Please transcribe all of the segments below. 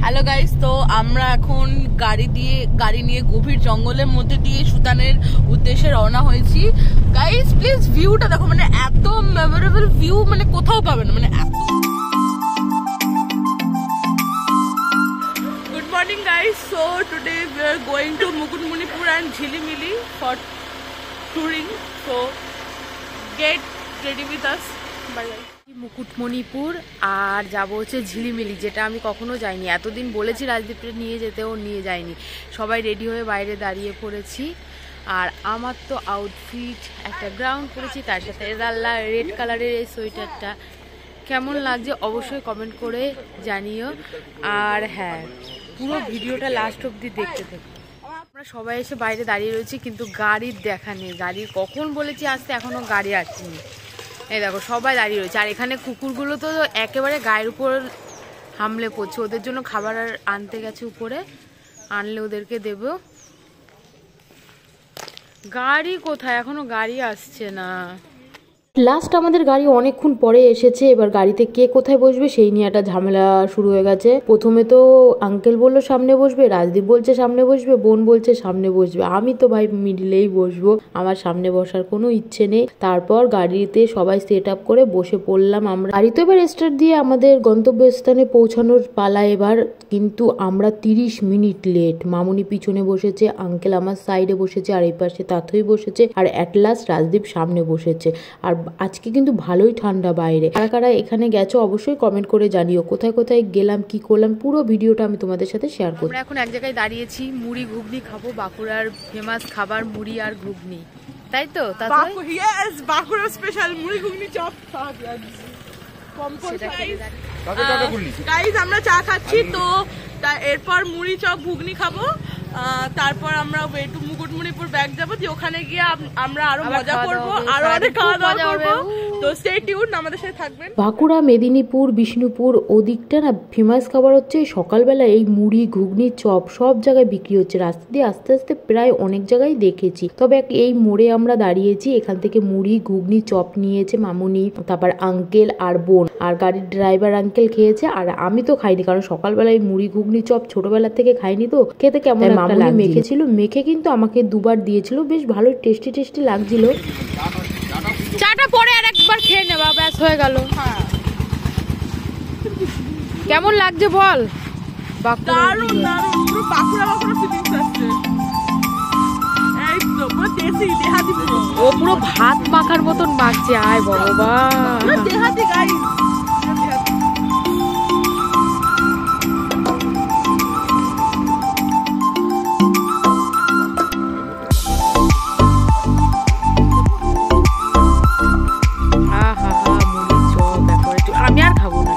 Hello guys, তো আমরা এখন গাড়ি নিয়ে গভীর জঙ্গলের মধ্যে দিয়ে সুতানের উদ্দেশ্যে রওনা হয়েছি। গাইস প্লিজ ভিউটা দেখো, মানে এত মেমোরেবল ভিউ মানে কোথাও পাবে না, মানে এত। Good morning guys, so today we are going to Mukutmanipur and Jhilimili for touring, so get ready with us. Bye bye. Mukutmanipur আর যাবো হচ্ছে ঝিলিমিলি, যেটা আমি কখনো যাইনি। এতদিন বলেছি রাজদীপকে নিয়ে যেতে, ও নিয়ে যায়নি। সবাই রেডি হয়ে বাইরে দাঁড়িয়ে পড়েছি। আর আমার তো আউটফিট একটা গ্রাউন্ড পরেছি, তার সাথে রেড কালারের এই সোয়েটারটা কেমন লাগছে অবশ্যই কমেন্ট করে জানিও। আর হ্যাঁ, পুরো ভিডিওটা লাস্ট অবধি দেখতে থাকো। আমরা সবাই এসে বাইরে দাঁড়িয়ে রয়েছি, কিন্তু গাড়ির দেখা নেই। গাড়ির কখন বলেছি আসতে, এখনও গাড়ি আসেনি। এই দেখো সবাই দাঁড়িয়ে রয়েছে। আর এখানে কুকুরগুলো তো একেবারে গায়ের উপর হামলে পড়ছে। ওদের জন্য খাবার আনতে গেছে উপরে, আনলে ওদেরকে দেব। গাড়ি কোথায়? এখনো গাড়ি আসছে না। লাস্ট আমাদের গাড়ি অনেকক্ষণ পরে এসেছে। এবার গাড়িতে কে কোথায় বসবে সেই নিয়ে একটা ঝামেলা শুরু হয়ে গেছে। প্রথমে তো আঙ্কেল বললো সামনে বসবে, রাজদীপ বলছে সামনে বসবে, বোন বলছে সামনে বসবে। আমি তো ভাই মিডিলেই বসবো, আমার সামনে বসার কোনো ইচ্ছে নেই। তারপর গাড়িতে সবাই সেট আপ করে বসে পড়লাম আমরা। গাড়ি তো এবার স্টার্ট দিয়ে আমাদের গন্তব্যস্থানে পৌঁছানোর পালা এবার। কিন্তু আমরা 30 মিনিট লেট। মামুনি পিছনে বসেছে, আঙ্কেল আমার সাইডে বসেছে, আর এই পাশে তাথই বসেছে, আর অ্যাট লাস্ট রাজদীপ সামনে বসেছে। আর আজকে কিন্তু ভালোই ঠান্ডা বাইরে। কারা কারা এখানে গেছো অবশ্যই কমেন্ট করে জানিও। কোথায় কোথায় গেলাম, কি করলাম, পুরো ভিডিওটা আমি তোমাদের সাথে শেয়ার করব। আমরা এখন এক জায়গায় দাঁড়িয়েছি, মুড়ি ঘুগনি খাবো। বাঁকুড়ার ফেমাস খাবার মুড়ি আর ঘুগনি, তাই তো? বাঁকুড়া স্পেশাল মুড়ি ঘুগনি চপ। গাইস আমরা চা খাচ্ছি, তো এরপর মুড়ি চপ ঘুগনি খাবো। তারপর আমরা ওয়ে টু মুকুটমণিপুর ব্যাক যাবো, যে ওখানে গিয়ে আমরা আরো মজা করবো, আরো অনেক খাওয়া দাওয়া করবো। তো স্টে টিউন, আমাদের সাথে থাকবেন। বাঁকুড়া, মেদিনীপুর, বিষ্ণুপুর ওদিকটা না ফেমাস খাবার হচ্ছে সকালবেলা এই মুড়ি ঘুগনি চপ। সব জায়গায় বিক্রি হচ্ছে। রাস্তা দিয়ে আস্তে আস্তে প্রায় অনেক জায়গায় দেখেছি। তবে এই মোড়ে আমরা দাঁড়িয়েছি, এখান থেকে মুড়ি ঘুগনি চপ নিয়েছে মামুনি, তারপর আঙ্কেল আর বোন, আর গাড়ির ড্রাইভার আঙ্কেল খেয়েছে। আর আমি তো খাইনি, কারণ সকালবেলায় মুড়ি ঘুগনি চপ ছোটবেলা থেকে খাইনি, তো খেতে কেমন মামুনি মেখেছিল। মেখে কিন্তু আমাকে দুবার দিয়েছিল, বেশ ভালো টেস্টি টেস্টি লাগছিল। চাটা পরে আর একবার খেয়ে নেবা, ব্যাস হয়ে গেল। কেমন লাগছে বল? দারুণ দারুণ, পুরো বাঁকুড়া ফিলিংস আসছে। এই তো পুরো দেশি দেহাতি, ও পুরো ভাত মাখার মতন মাখছে। আয় বাবা, দেহাতি গাইস। আমি আর খাবো না।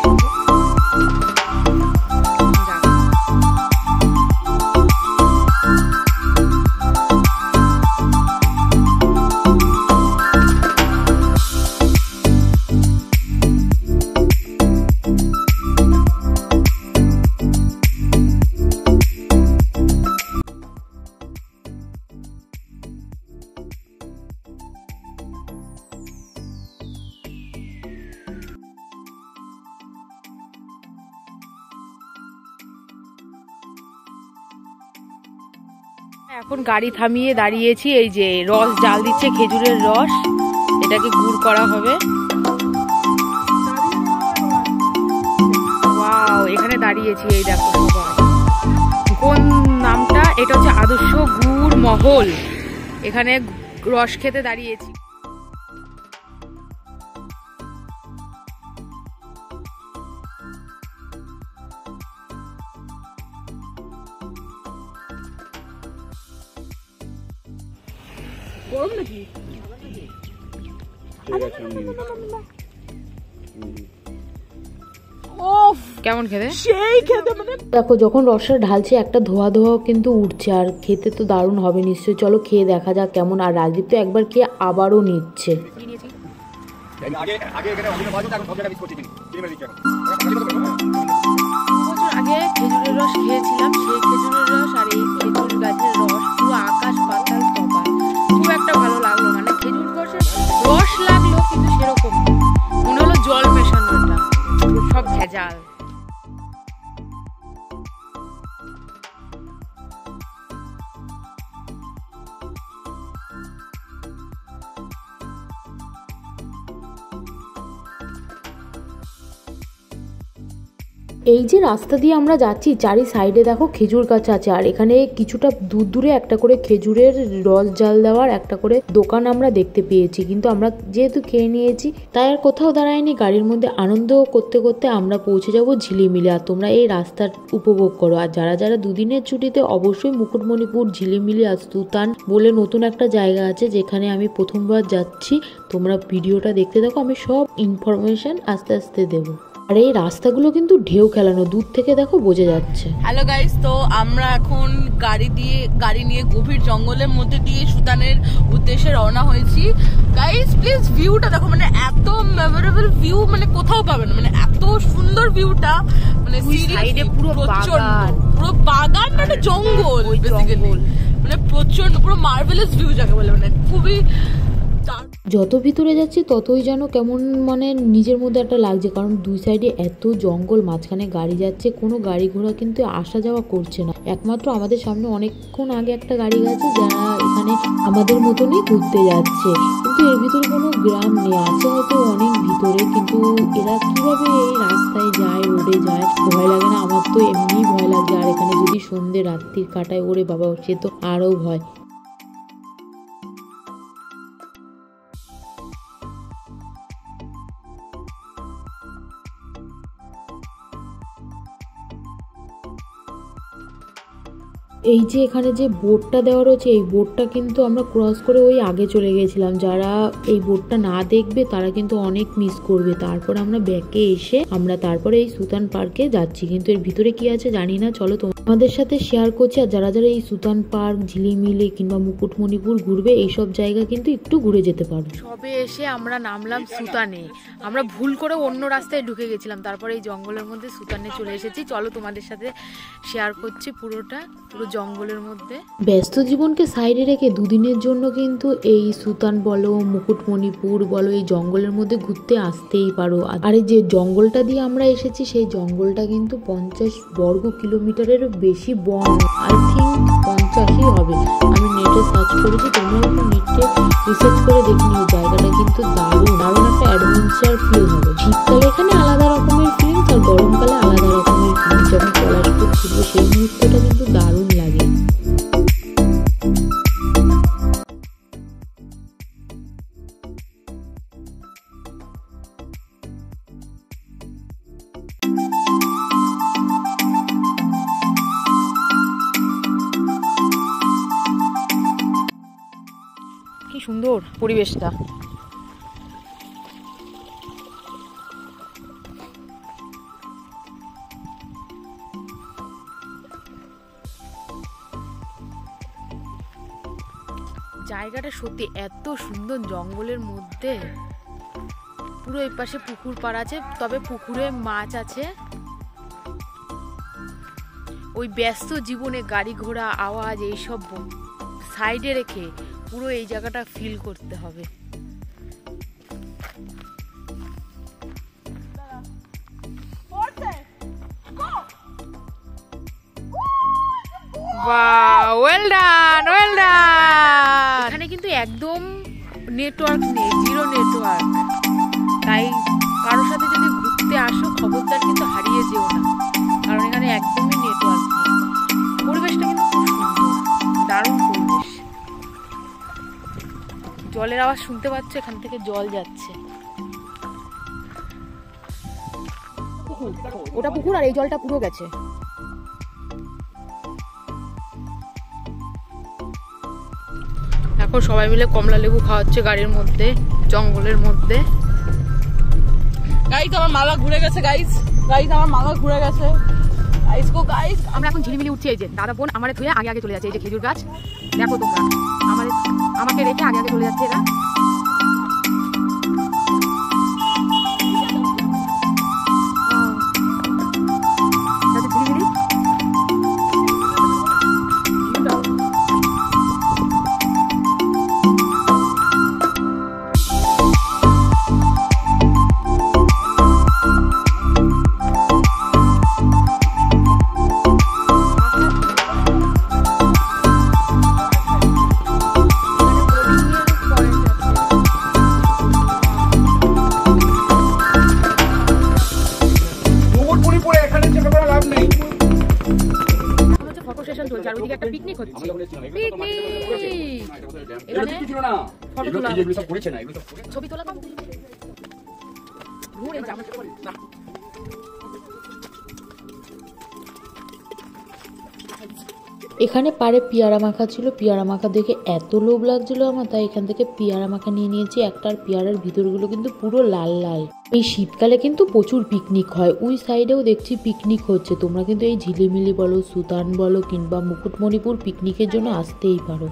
এখন গাড়ি থামিয়ে দাঁড়িয়েছি, এই যে রস জাল দিচ্ছে, খেজুরের রস, এটাকে গুড় করা হবে। ওয়াও, এখানে দাঁড়িয়েছি, এই দেখো সবাই। কোন নামটা? এটা হচ্ছে আদর্শ গুড় মহল। এখানে রস খেতে দাঁড়িয়েছি। কেমন খেতে? সেই খেতে, মানে দেখো যখন রসটা ঢালছে একটা ধোয়া ধোয়া কিন্তু উঠছে, আর খেতে তো দারুণ হবে নিশ্চয়ই। চলো খেয়ে দেখা যাক কেমন। আর রাজদীপ তো একবার খেয়ে আবারও নিচ্ছে। আগে খেজুরের রস খেয়েছিলাম, সেই খেজুরের রস আর এই খেজুর গাছের রস পুরো আকাশ পাতাল তফাৎ। খুব একটা ভালো লাগলো, মানে খেজুর গাছের রস লাগলো কিন্তু সেরকম মনে হলো জল মেশানো, এটা সব ভেজাল। এই যে রাস্তা দিয়ে আমরা যাচ্ছি চারি সাইডে দেখো খেজুর গাছ আছে, আর এখানে কিছুটা দূর দূরে একটা করে খেজুরের রস জাল দেওয়ার একটা করে দোকান আমরা দেখতে পেয়েছি, কিন্তু আমরা যেহেতু খেয়ে নিয়েছি তাই আর কোথাও দাঁড়ায়নি। গাড়ির মধ্যে আনন্দ করতে করতে আমরা পৌঁছে যাব ঝিলিমিলি। আর তোমরা এই রাস্তার উপভোগ করো। আর যারা যারা দুদিনের ছুটিতে অবশ্যই মুকুটমণিপুর, ঝিলিমিলি আর সুতান বলে নতুন একটা জায়গা আছে যেখানে আমি প্রথমবার যাচ্ছি, তোমরা ভিডিওটা দেখতে থাকো, আমি সব ইনফরমেশন আস্তে আস্তে দেবো। আর এই রাস্তাগুলো কিন্তু ঢেউ খেলানো, দূর থেকে দেখো বোঝা যাচ্ছে। হ্যালো গাইস, তো আমরা এখন গাড়ি নিয়ে গভীর জঙ্গলের মধ্যে দিয়ে সুতানের উদ্দেশ্যে রওনা হয়েছি। গাইস প্লিজ ভিউটা দেখো, মানে এত মেমোরেবল ভিউ মানে কোথাও পাবে না, মানে এত সুন্দর ভিউটা, মানে সাইডে পুরো বাগান মানে জঙ্গল বেসিক্যালি, মানে প্রচন্ড পুরো মার্ভেলাস ভিউ যাকে বলে, মানে খুবই। যত ভিতরে যাচ্ছি ততই যেন কেমন মানে নিজের মধ্যে একটা লাগছে, কারণ দুই সাইডে এত জঙ্গল, মাঝখানে গাড়ি যাচ্ছে, কোনো গাড়ি ঘোড়া কিন্তু আসা যাওয়া করছে না। একমাত্র আমাদের সামনে অনেকক্ষণ আগে একটা গাড়ি গেছে যারা এখানে আমাদের মতনই ঘুরতে যাচ্ছে, কিন্তু এর ভিতরে কোনো গ্রাম নেই, আছে হয়তো অনেক ভিতরে, কিন্তু এরা কিভাবে এই রাস্তায় যায়, রোডে যায়, ভয় লাগে না? আমার তো এমনিই ভয় লাগে, আর এখানে যদি সন্ধ্যে রাত্রির কাটায়, ওরে বাবা সে তো আরও ভয়। এই যে এখানে যে বোর্ডটা দেওয়া রয়েছে, এই বোর্ডটা কিন্তু আমরা ক্রস করে ওই আগে চলে গেছিলাম। যারা এই বোর্ডটা না দেখবে তারা কিন্তু অনেক মিস করবে। তারপর আমরা ব্যাকে এসে আমরা তারপরে এই সুতান পার্কে যাচ্ছি, কিন্তু এর ভিতরে কি আছে জানি না। চলো তোমাদের সাথে শেয়ার করছি। আর যারা যারা এই সুতান পার্ক, ঝিলিমিলি কিংবা মুকুটমণিপুর ঘুরবে, এইসব জায়গা কিন্তু একটু ঘুরে যেতে পারো। সবে এসে আমরা নামলাম সুতানে, আমরা ভুল করে অন্য রাস্তায় ঢুকে গেছিলাম, তারপরে এই জঙ্গলের মধ্যে সুতানে চলে এসেছি। চলো তোমাদের সাথে শেয়ার করছি পুরোটা, পুরো জঙ্গলের মধ্যে। ব্যস্ত জীবনকে সাইডে রেখে দুদিনের জন্য কিন্তু এই সুতান বলো, মুকুটমণিপুর বলো, এই জঙ্গলের মধ্যে ঘুরতে আসতেই পারো। আর এই যে জঙ্গলটা দিয়ে আমরা এসেছি, সেই জঙ্গলটা কিন্তু 50 বর্গ কিলোমিটারেরও বেশি বন, আই থিঙ্ক 50ই হবে। আমি নেটে সার্চ করেছি, তোমরা একটু নেটে রিসার্চ করে দেখে নিও। জায়গাটা কিন্তু দারুণ দারুণ একটা অ্যাডভেঞ্চার ফিল হবে। শীতকালে এখানে আলাদা রকমের ফিলিংস, আর গরমকালে আলাদা রকমের ফিলিংস। যখন পলাশপুর ছিল সেই মুহূর্তটা কিন্তু দারুণ লাগে। কি সুন্দর পরিবেশটা। জায়গাটা সত্যি এত সুন্দর, জঙ্গলের মধ্যে পুরো এই পাশে পুকুর পাড় আছে, তবে পুকুরে মাছ আছে। ওই ব্যস্ত জীবনে গাড়ি ঘোড়া আওয়াজ এইসব সাইডে রেখে পুরো এই জায়গাটা ফিল করতে হবে। Well done, well done. এখানে কিন্তু একদম নেটওয়ার্ক নেই, জিরো নেটওয়ার্ক, তাই কারোর সাথে যদি ঘুরতে আসো খবরদার কিন্তু হারিয়ে যেও না, কারণ এখানে একদমই নেটওয়ার্ক নেই। পরিবেশটা কিন্তু খুব সুন্দর, দারুণ পরিবেশ। জলের আওয়াজ শুনতে পাচ্ছ, এখান থেকে জল যাচ্ছে। ওটা পুকুর, আর এই জলটা পুরো গেছে। এখন সবাই মিলে কমলা লেবু খাওয়াচ্ছে গাড়ির মধ্যে, জঙ্গলের মধ্যে। গাইস আমার মালা ঘুরে গেছে, গাইস আমার মালা ঘুরে গেছে। গাইস আমরা এখন ঝিলিমিলি উঠছি। এই যে দাদা বোন আমারে ধুয়ে আগে আগে চলে যাচ্ছে। এই যে খেজুর গাছ দেখো তোমরা, আমাকে রেখে আগে আগে চলে যাচ্ছে এরা। চারিদিকে একটা পিকনিক হচ্ছে। ছবি তোলা এখানে পারে পেয়ারা মাখা ছিল, পেয়ারা মাখা দেখে এত লোভ লাগছিল আমার, তাই এখান থেকে পেয়ারা মাখা নিয়ে নিয়েছি একটা। আর পেয়ারার ভিতরগুলো কিন্তু পুরো লাল লাল। এই শীতকালে কিন্তু প্রচুর পিকনিক হয়, ওই সাইডেও দেখছি পিকনিক হচ্ছে। তোমরা কিন্তু এই ঝিলিমিলি বলো, সুতান বলো কিংবা মুকুটমণিপুর পিকনিকের জন্য আসতেই পারো।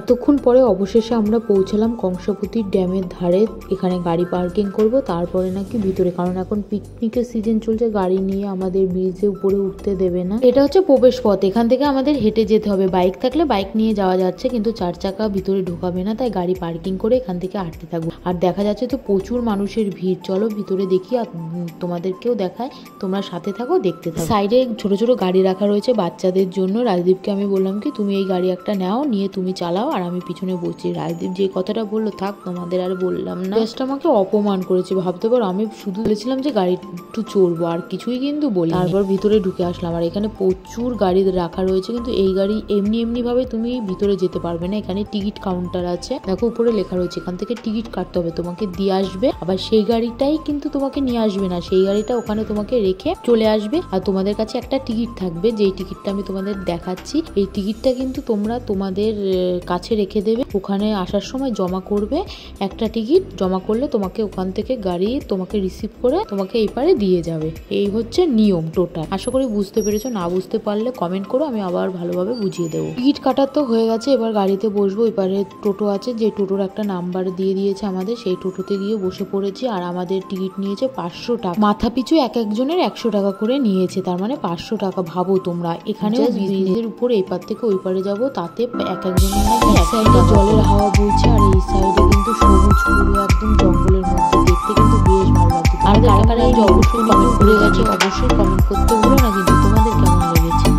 এতক্ষণ পরে অবশেষে আমরা পৌঁছালাম কংসাবতী ড্যামের ধারে। এখানে গাড়ি পার্কিং করব, তারপরে নাকি ভিতরে, কারণ এখন পিকনিকের সিজন চলছে, গাড়ি নিয়ে আমাদের ব্রিজে উপরে উঠতে দেবে না। এটা হচ্ছে প্রবেশ পথ, এখান থেকে আমাদের হেঁটে যেতে হবে। বাইক থাকলে বাইক নিয়ে যাওয়া যাচ্ছে, কিন্তু 4 চাকা ভিতরে ঢোকাবে না, তাই গাড়ি পার্কিং করে এখান থেকে হাঁটতে থাকবো। আর দেখা যাচ্ছে তো প্রচুর মানুষের ভিড়। চলো ভিতরে দেখি আর তোমাদেরকেও দেখায়, তোমরা সাথে থাকো, দেখতে থাকো। সাইডে ছোট ছোট গাড়ি রাখা রয়েছে বাচ্চাদের জন্য। রাজদীপকে আমি বললাম কি তুমি এই গাড়ি একটা নাও, নিয়ে তুমি চালাও আর আমি পিছনে বসছি। রাজদীপ যে কথাটা বললো থাক তোমাদের আর বললাম না, জাস্ট আমাকে অপমান করেছে। ভাবতে পারো আমি শুধু বলেছিলাম যে গাড়ি একটু চড়বো, আর কিছুই কিন্তু বলি। তারপর ভিতরে ঢুকে আসলাম, আর এখানে প্রচুর গাড়ি রাখা রয়েছে, কিন্তু এই গাড়ি এমনি এমনি ভাবে তুমি ভিতরে যেতে পারবে না। এখানে টিকিট কাউন্টার আছে, দেখো উপরে লেখা রয়েছে এখান থেকে টিকিট কাটতে হবে, তোমাকে দিয়ে আসবে। আবার সেই গাড়িটাই কিন্তু তোমাকে নিয়ে আসবে না, সেই গাড়িটা ওখানে তোমাকে রেখে চলে আসবে। আর তোমাদের কাছে একটা টিকিট থাকবে, যেই টিকিটটা আমি তোমাদের দেখাচ্ছি। এই টিকিটটা কিন্তু তোমরা তোমাদের কাছে রেখে দেবে, ওখানে আসার সময় জমা করবে। একটা টিকিট জমা করলে তোমাকে ওখান থেকে গাড়ি তোমাকে রিসিভ করে তোমাকে এই পারে দিয়ে যাবে। এই হচ্ছে নিয়ম টোটাল। আশা করি বুঝতে পেরেছো, না বুঝতে পারলে কমেন্ট করো, আমি আবার ভালোভাবে বুঝিয়ে দেবো। টিকিট কাটার তো হয়ে গেছে, এবার গাড়িতে বসবো। এবারে টোটো আছে, যে টোটোর একটা নাম্বার দিয়ে দিয়েছে আমাদের, সেই টোটোতে গিয়ে বসে পড়েছি। আর আমাদের টিকিট নিয়েছে 500 টাকা, মাথা পিছু এক একজনের 100 টাকা করে নিয়েছে, তার মানে 500 টাকা। ভাবো তোমরা, এখানে ব্রিজের উপর এই পার থেকে ওই পারে যাবো, তাতে এক একজনের নাকি এক সাইডে জলের হাওয়া বইছে, আর এই সাইডে কিন্তু সবুজ পুরো একদম জঙ্গলের মধ্যে, দেখতে কিন্তু বেশ ভালো লাগছে। আর কারা কারা এই অবশ্যই কমেন্ট করে গেছে, অবশ্যই কমেন্ট করতে ভুলো না কিন্তু তোমাদের কেমন লেগেছে।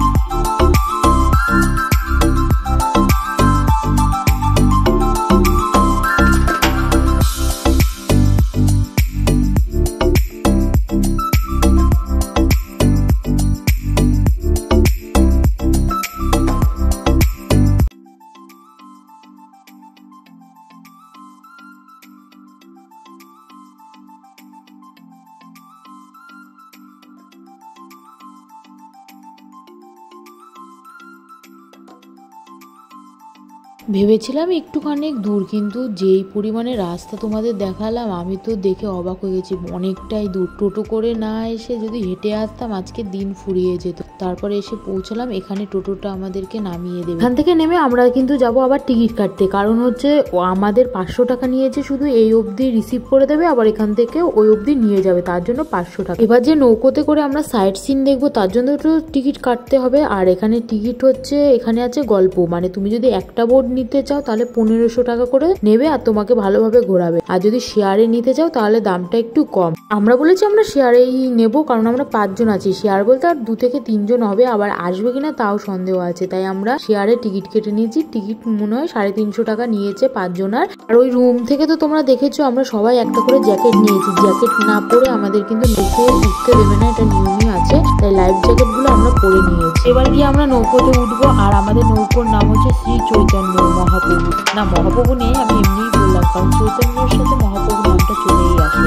ভেবেছিলাম একটুখানি দূর, কিন্তু যেই পরিমাণে রাস্তা তোমাদের দেখালাম আমি তো দেখে অবাক হয়ে গেছি, অনেকটাই দূর। টোটো করে না এসে যদি হেঁটে আসতাম আজকে দিন ফুরিয়ে যেত। তারপরে এসে পৌঁছালাম, এখানে টোটোটা আমাদেরকে নামিয়ে দেবে। এখান থেকে নেমে আমরা কিন্তু যাব আবার টিকিট কাটতে, কারণ হচ্ছে আমাদের 500 টাকা নিয়েছে, শুধু এই অবধি রিসিভ করে দেবে, আবার এখান থেকে ওই অবধি নিয়ে যাবে, তার জন্য 500 টাকা। এবার যে নৌকোতে করে আমরা সাইট সিন দেখবো তার জন্য একটু টিকিট কাটতে হবে। আর এখানে টিকিট হচ্ছে, এখানে আছে গল্প, মানে তুমি যদি একটা বোর্ড নিতে চাও তাহলে 1500 টাকা করে নেবে, আর তোমাকে ভালোভাবে ঘোরাবে। আর যদি শেয়ারে নিতে চাও তাহলে দামটা একটু কম। আমরা বলেছি আমরা শেয়ারেই নেব, কারণ আমরা 5 জন আছি। শেয়ার বলতে আর 2 থেকে 3 জন হবে, আবার আসবে কিনা তাও সন্দেহ আছে, তাই আমরা শেয়ারে টিকিট কেটে নিয়েছি। টিকিট মনে হয় 350 টাকা নিয়েছে 5 জনার। আর ওই রুম থেকে তো তোমরা দেখেছো আমরা সবাই একটা করে জ্যাকেট নিয়েছি, জ্যাকেট না পরে আমাদের কিন্তু নৌকোয় উঠতে দেবে না, এটা নিয়মই আছে, তাই লাইফ জ্যাকেট গুলো আমরা পরে নিয়েছি। এবার গিয়ে আমরা নৌকোতে উঠবো, আর আমাদের নৌকোর নাম হচ্ছে শ্রী চৈতন্য মহাপ্রভু। না মহাপ্রভু নেই, আমি এমনিই বললাম, কারণ চৈতন্যের সাথে মহাপ্রভু নামটা চলেই আসে।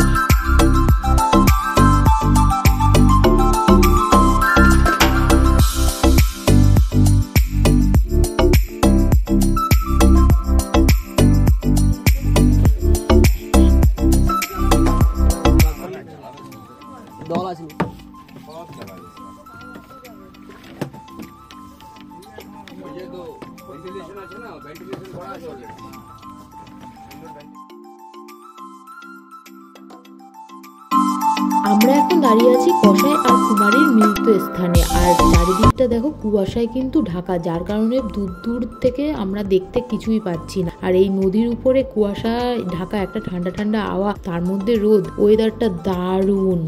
আমরা এখন দাঁড়িয়ে আছি কসাই আর কুমারীর মিলিত স্থানে, আর চারিদিকটা দেখো কুয়াশায় কিন্তু ঢাকা, যার কারণে দূর দূর থেকে আমরা দেখতে কিছুই পাচ্ছি না। আর এই নদীর উপরে কুয়াশা ঢাকা, একটা ঠান্ডা ঠান্ডা হাওয়া, তার মধ্যে রোদ, ওয়েদারটা দারুণ।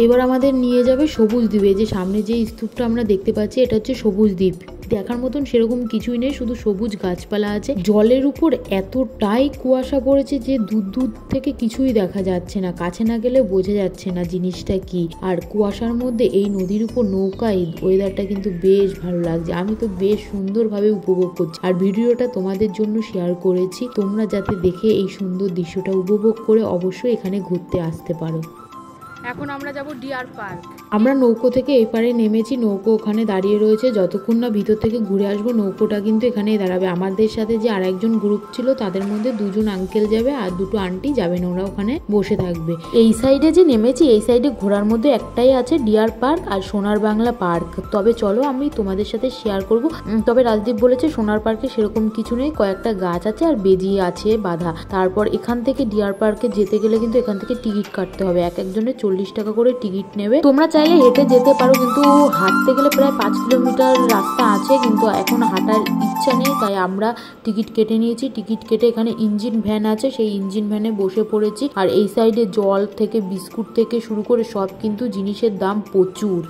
এবার আমাদের নিয়ে যাবে সবুজ দ্বীপে, যে সামনে যে স্তূপটা আমরা দেখতে পাচ্ছি এটা হচ্ছে সবুজ দ্বীপ। দেখার মতন সেরকম কিছুই নেই, শুধু সবুজ গাছপালা আছে। জলের উপর এতটাই কুয়াশা পড়েছে যে দূর দূর থেকে কিছুই দেখা যাচ্ছে না, কাছে না গেলে বোঝা যাচ্ছে না জিনিসটা কি। আর কুয়াশার মধ্যে এই নদীর উপর নৌকায় ওয়েদারটা কিন্তু বেশ ভালো লাগছে, আমি তো বেশ সুন্দরভাবে উপভোগ করছি। আর ভিডিওটা তোমাদের জন্য শেয়ার করেছি, তোমরা যাতে দেখে এই সুন্দর দৃশ্যটা উপভোগ করে অবশ্যই এখানে ঘুরতে আসতে পারো। এখন আমরা যাব ডিয়ার পার্ক। আমরা নৌকো থেকে এপারে নেমেছি, নৌকো ওখানে দাঁড়িয়ে রয়েছে, যতক্ষণ না ভিতর থেকে ঘুরে আসবো নৌকোটা কিন্তু এখানেই দাঁড়াবে। আমাদের সাথে যে আরেকজন গ্রুপ ছিল তাদের মধ্যে দুজন আঙ্কেল যাবে আর দুটো আন্টি যাবেন, ওরা ওখানে বসে থাকবে। এই সাইডে যে নেমেছি এই সাইডে ঘোরার মধ্যে একটাই আছে ডিয়ার পার্ক আর সোনার বাংলা পার্ক। তবে চলো আমি তোমাদের সাথে শেয়ার করব। তবে রাজদীপ বলেছে সোনার পার্কে সেরকম কিছু নেই, কয়েকটা গাছ আছে আর বেজি আছে বাঁধা। তারপর এখান থেকে ডিয়ার পার্কে যেতে গেলে কিন্তু এখান থেকে টিকিট কাটতে হবে, এক একজনের 40 টাকা করে টিকিট নেবে। তোমরা চাইলে হেঁটে যেতে পারো, কিন্তু হাঁটতে গেলে প্রায় 5 কিলোমিটার রাস্তা আছে, কিন্তু এখন হাঁটার ইচ্ছা নেই তাই আমরা টিকিট কেটে নিয়েছি। টিকিট কেটে এখানে ইঞ্জিন ভ্যান আছে, সেই ইঞ্জিন ভ্যানে বসে পড়েছি। আর এই সাইডে জল থেকে বিস্কুট থেকে শুরু করে সব কিন্তু জিনিসের দাম প্রচুর।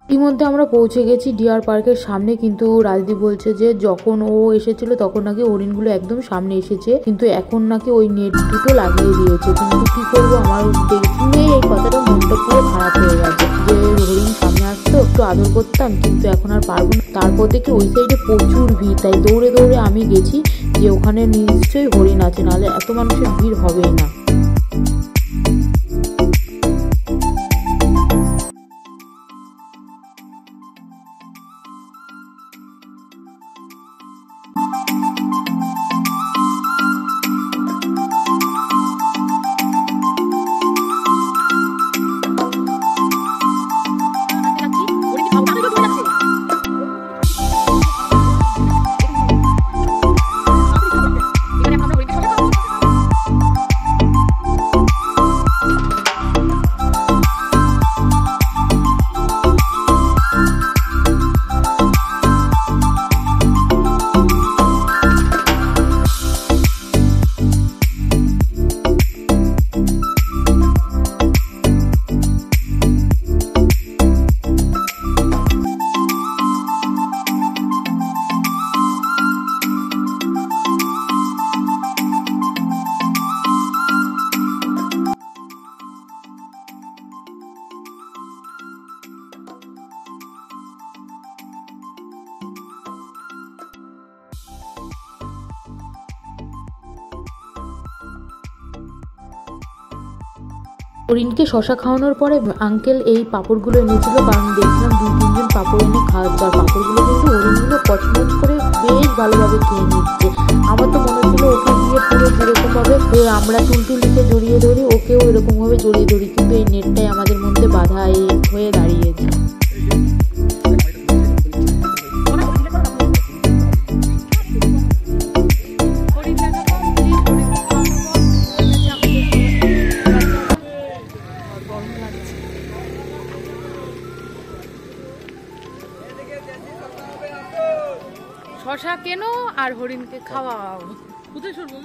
ইতিমধ্যে আমরা পৌঁছে গেছি ডিয়ার পার্কের সামনে, কিন্তু রাজদীপ বলছে যে যখন ও এসেছিল তখন নাকি হরিণগুলো একদম সামনে এসেছে, কিন্তু এখন নাকি ওই নেট দুটো লাগিয়ে দিয়েছে। কিন্তু কি করবো, আমার দেখলে এই কথাটা মনটা পুরো খারাপ হয়ে গেছে যে হরিণ সামনে আসতো, একটু আদর করতাম, কিন্তু এখন আর পারবো না। তারপর দেখি ওই সাইডে প্রচুর ভিড়, তাই দৌড়ে দৌড়ে আমি গেছি যে ওখানে নিশ্চয়ই হরিণ আছে, নাহলে এত মানুষের ভিড় হবেই না। হরিণকে শশা খাওয়ানোর পরে আঙ্কেল এই পাঁপড়গুলো এনেছিল, কারণ দেখছিলাম 2-3 জন পাঁপড় এনে খাওয়াচ্ছে, আর পাঁপড়গুলো কিন্তু হরিণগুলো পছন্দ করে বেশ ভালোভাবে খেয়ে নিচ্ছে। আমার তো মনে হচ্ছিল ওকে দিয়ে পুরো যেরকমভাবে আমরা টুলটুলিকে জড়িয়ে ধরি ওকেও এরকমভাবে জড়িয়ে ধরি, কিন্তু এই নেটটাই আমাদের মধ্যে বাধা হয়ে দাঁড়িয়েছে। শশা কেন আর হরিণকে খাওয়াও। কোথায় শুনবো?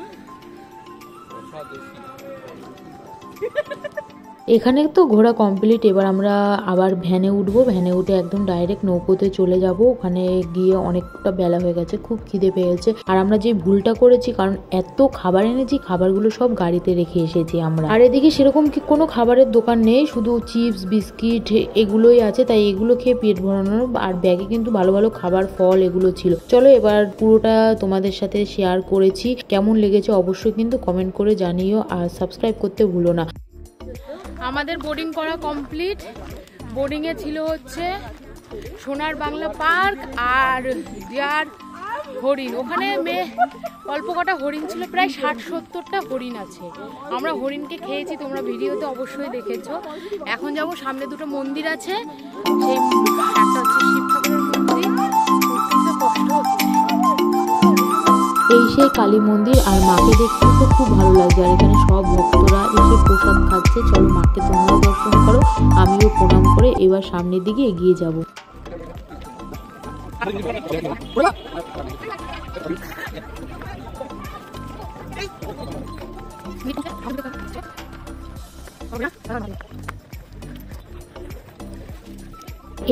এখানে তো ঘোরা কমপ্লিট, এবার আমরা আবার ভ্যানে উঠবো, ভ্যানে উঠে একদম ডাইরেক্ট নৌকোতে চলে যাব। ওখানে গিয়ে অনেকটা বেলা হয়ে গেছে, খুব খিদে পেয়েছে। আর আমরা যে ভুলটা করেছি, কারণ এত খাবার এনেছি, খাবারগুলো সব গাড়িতে রেখে এসেছি আমরা। আর এদিকে সেরকম কি কোনো খাবারের দোকান নেই, শুধু চিপস বিস্কিট এগুলোই আছে, তাই এগুলো খেয়ে পেট ভরানোর। আর ব্যাগে কিন্তু ভালো ভালো খাবার ফল এগুলো ছিল। চলো এবার পুরোটা তোমাদের সাথে শেয়ার করেছি, কেমন লেগেছে অবশ্যই কিন্তু কমেন্ট করে জানিও, আর সাবস্ক্রাইব করতে ভুলো না। আমাদের বোর্ডিং করা কমপ্লিট। বোর্ডিংয়ে ছিল হচ্ছে সোনার বাংলা পার্ক আর ডিয়ার হরিণ। ওখানে অল্প কটা হরিণ ছিল, প্রায় 60-70টা হরিণ আছে। আমরা হরিণকে খেয়েছি, তোমরা ভিডিওতে অবশ্যই দেখেছো। এখন যাব, সামনে দুটো মন্দির আছে, সেই একটা হচ্ছে শিব ঠাকুরের মন্দির, কষ্ট হচ্ছে। এই সেই কালী মন্দির, আর মাকে দেখতে তো খুব ভালো লাগছে। আর এখানে সব ভক্তরা এসে প্রসাদ খাচ্ছে। চলো মাকে তোমরাও দর্শন করো, আমিও প্রণাম করে এবার সামনের দিকে এগিয়ে যাব।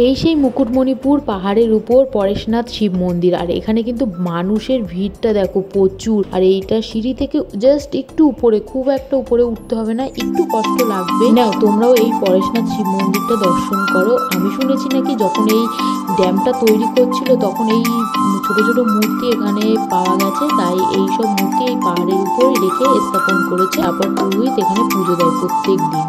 এই সেই মুকুটমণিপুর পাহাড়ের উপর পরেশনাথ শিব মন্দির। আর এখানে কিন্তু মানুষের ভিড়টা দেখো প্রচুর। আর এইটা সিঁড়ি থেকে জাস্ট একটু উপরে, খুব একটা উপরে উঠতে হবে না, একটু কষ্ট লাগবে। নাও তোমরাও এই পরেশনাথ শিব মন্দিরটা দর্শন করো। আমি শুনেছি নাকি যখন এই ড্যামটা তৈরি করছিল তখন এই ছোট ছোট মূর্তি এখানে পাওয়া গেছে, তাই এই সব মূর্তি এই পাহাড়ের উপর রেখে স্থাপন করেছে। তারপর পুরোহিত এখানে পুজো দেয় প্রত্যেক দিন।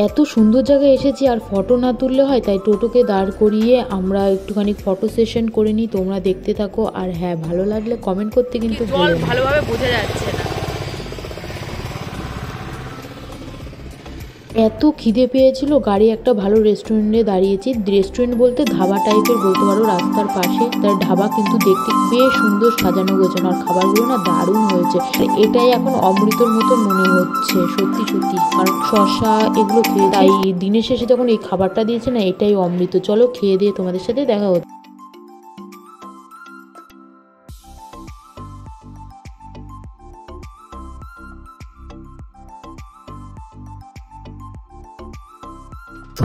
এত সুন্দর জায়গায় এসেছি আর ফটো না তুললে হয়, তাই টোটোকে দাঁড় করিয়ে আমরা একটুখানি ফটো সেশন করে নিই। তোমরা দেখতে থাকো। আর হ্যাঁ, ভালো লাগলে কমেন্ট করতে কিন্তু ভুলো না। ভালোভাবে বোঝা যাচ্ছে না। এত খিদে পেয়েছিল, গাড়ি একটা ভালো রেস্টুরেন্টে দাঁড়িয়েছি। রেস্টুরেন্ট বলতে ধাবা টাইপের বলতে পারো, রাস্তার পাশে। তার ধাবা কিন্তু দেখতে বেশ সুন্দর সাজানো গোছানো, আর খাবারগুলো না দারুণ হয়েছে। এটাই এখন অমৃতর মতো মনে হচ্ছে, সত্যি সত্যি। কারণ শসা এগুলো খেয়ে, তাই দিনের শেষে যখন এই খাবারটা দিয়েছে না, এটাই অমৃত। চলো খেয়ে দিয়ে তোমাদের সাথে দেখা হচ্ছে।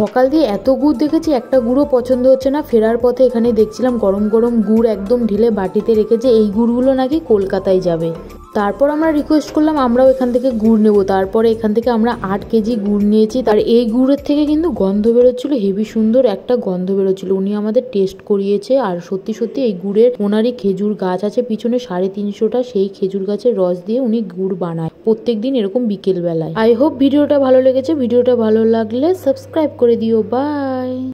সকাল দিয়ে এত গুড় দেখেছি, একটা গুড়ও পছন্দ হচ্ছে না। ফেরার পথে এখানে দেখছিলাম গরম গরম গুড় একদম ঢেলে বাটিতে রেখেছে। এই গুড়গুলো নাকি কলকাতায় যাবে। তারপর আমরা রিকোয়েস্ট করলাম আমরাও এখান থেকে গুড় নেব। তারপরে এখান থেকে আমরা 8 কেজি গুড় নিয়েছি। তার এই গুড়ের থেকে কিন্তু গন্ধ বেরোচ্ছিল, হেভি সুন্দর একটা গন্ধ বেরোচ্ছিল। উনি আমাদের টেস্ট করিয়েছে। আর সত্যি সত্যি এই গুড়ের, ওনারই খেজুর গাছ আছে পিছনে 350টা, সেই খেজুর গাছের রস দিয়ে উনি গুড় বানায় প্রত্যেকদিন এরকম বিকেল বেলায়। আই হোপ ভিডিওটা ভালো লেগেছে। ভিডিওটা ভালো লাগলে সাবস্ক্রাইব করে দিও। বাই।